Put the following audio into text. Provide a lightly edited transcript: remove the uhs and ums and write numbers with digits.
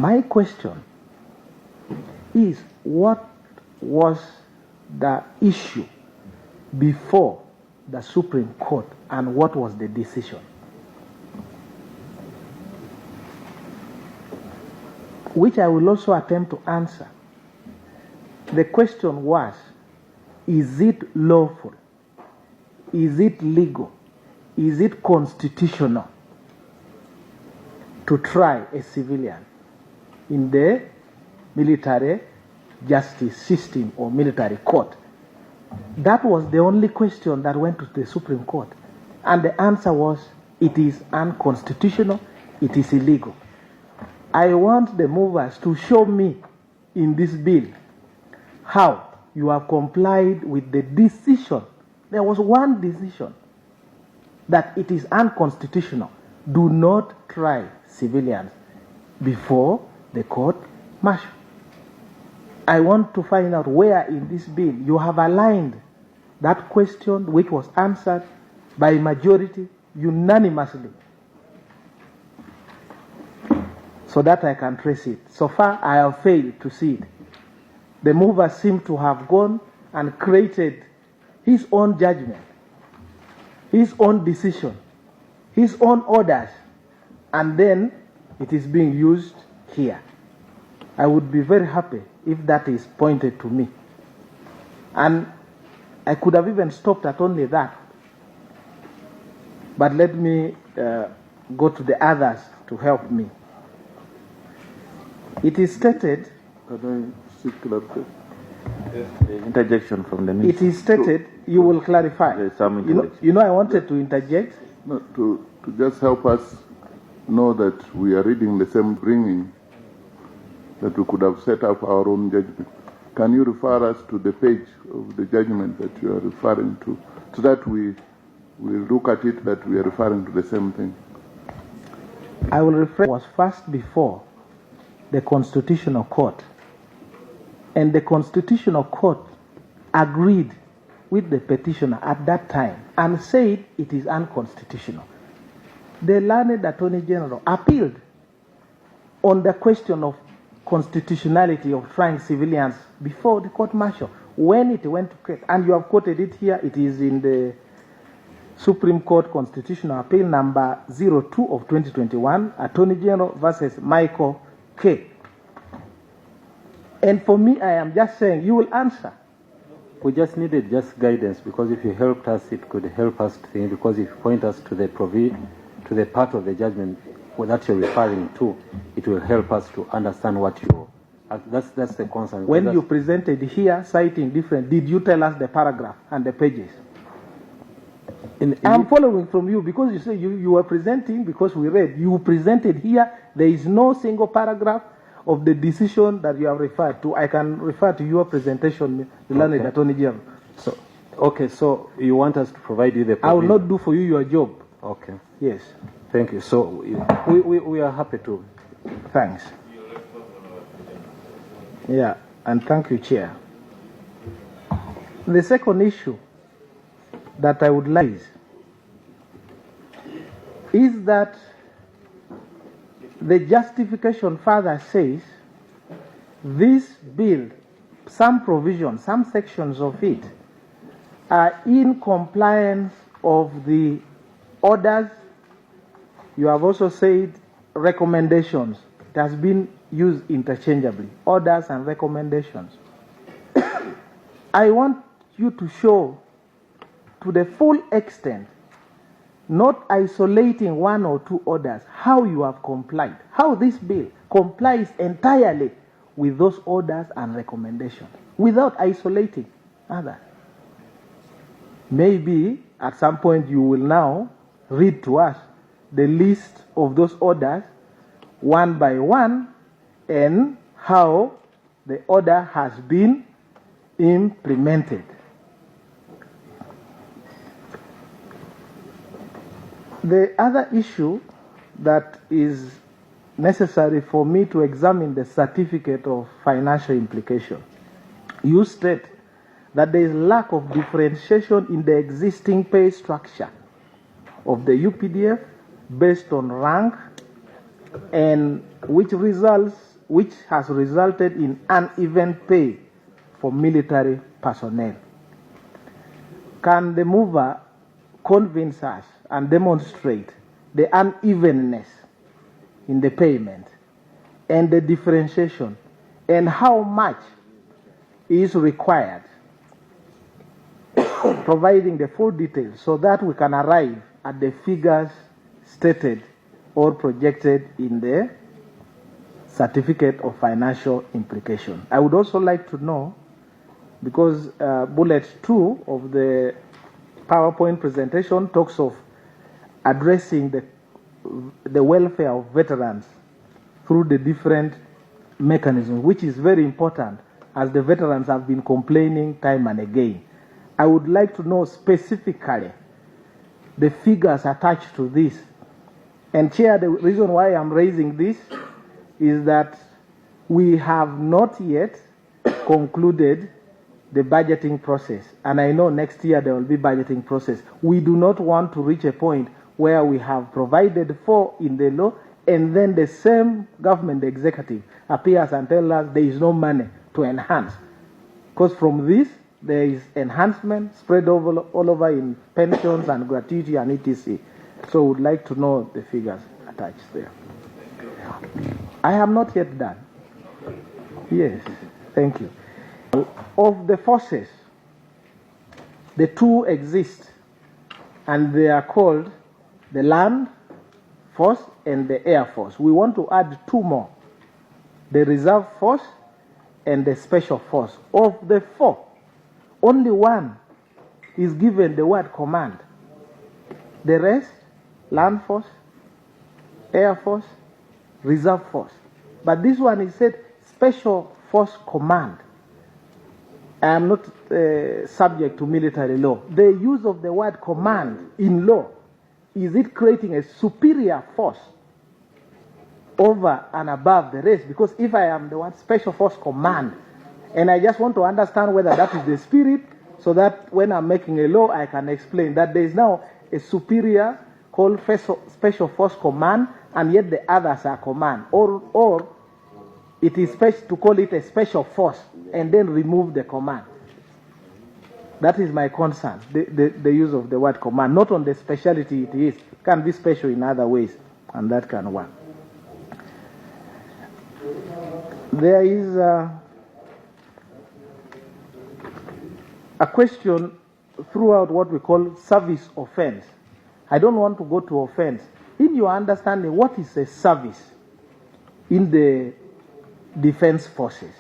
My question is, what was the issue before the Supreme Court and what was the decision? Which I will also attempt to answer. The question was, is it lawful? Is it legal? Is it constitutional to try a civilian in the military justice system or military court? That was the only question that went to the Supreme Court. And the answer was, it is unconstitutional, it is illegal. I want the movers to show me in this bill how you have complied with the decision. There was one decision that it is unconstitutional. Do not try civilians before the court martial. I want to find out where in this bill you have aligned that question, which was answered by majority unanimously, so that I can trace it. So far, I have failed to see it. The mover seemed to have gone and created his own judgment, his own decision, his own orders, and then it is being used here. I would be very happy if that is pointed to me. And I could have even stopped at only that. But let me go to the others to help me. It is stated... Can I seek clarification? Yes, the interjection from the minister. It is stated, you will clarify. There's some you know, I wanted to interject. No, to just help us know that we are reading the same bringing, that we could have set up our own judgment. Can you refer us to the page of the judgment that you are referring to, so that we look at it that we are referring to the same thing? I will refer was first before the Constitutional Court, and the Constitutional Court agreed with the petitioner at that time and said it is unconstitutional. The learned Attorney General appealed on the question of constitutionality of trying civilians before the court martial when it went to court, and you have quoted it here. It is in the Supreme Court Constitutional Appeal number 02 of 2021, Attorney General versus Michael K. And for me, I am just saying, you will answer. We just needed just guidance, because if you helped us, it could help us to think, because if you point us to the part of the judgment that you're referring to, it will help us to understand what you... That's the concern. When you presented here, citing different, did you tell us the paragraph and the pages? I'm following from you, because you say you were presenting, because we read, you presented here, there is no single paragraph of the decision that you have referred to. I can refer to your presentation, the learned Attorney General. So you want us to provide you the provision? I will not do for you your job. Okay. Yes. Thank you. So we are happy to. Thanks. Yeah, and thank you, Chair. The second issue that I would raise is that the justification further says this bill, some provisions, some sections of it, are in compliance of the orders. You have also said recommendations. It has been used interchangeably, orders and recommendations. I want you to show to the full extent, not isolating one or two orders, how you have complied, how this bill complies entirely with those orders and recommendations, without isolating others. Maybe at some point you will now read to us the list of those orders one by one and how the order has been implemented. The other issue that is necessary for me to examine the certificate of financial implication. You state that there is lack of differentiation in the existing pay structure of the UPDF based on rank, and which results which has resulted in uneven pay for military personnel. Can the mover convince us and demonstrate the unevenness in the payment and the differentiation, and how much is required, providing the full details so that we can arrive at the figures stated or projected in the certificate of financial implication. I would also like to know, because bullet 2 of the PowerPoint presentation talks of addressing the welfare of veterans through the different mechanisms, which is very important, as the veterans have been complaining time and again. I would like to know specifically the figures attached to this. And Chair, the reason why I'm raising this is that we have not yet concluded the budgeting process. And I know next year there will be budgeting process. We do not want to reach a point where we have provided for in the law and then the same government executive appears and tells us there is no money to enhance. Because from this, there is enhancement spread all over in pensions and gratuity and etc. So we would like to know the figures attached there. I have not yet done. Yes, thank you. Of the forces, the two exist, and they are called the Land Force and the Air Force. We want to add two more, the Reserve Force and the Special Force. Of the four, only one is given the word command. The rest, Land Force, Air Force, Reserve Force. But this one is said Special Force Command. I am not subject to military law. The use of the word command in law, is it creating a superior force over and above the rest? Because if I am the one Special Force Command, and I just want to understand whether that is the spirit, so that when I'm making a law, I can explain that there is now a superior called Special Force Command, and yet the others are command. Or it is best to call it a special force and then remove the command. That is my concern, the use of the word command, not on the speciality it is. It can be special in other ways, and that can work. There is a question throughout what we call service offense. I don't want to go to offense. In your understanding, what is a service in the defense forces?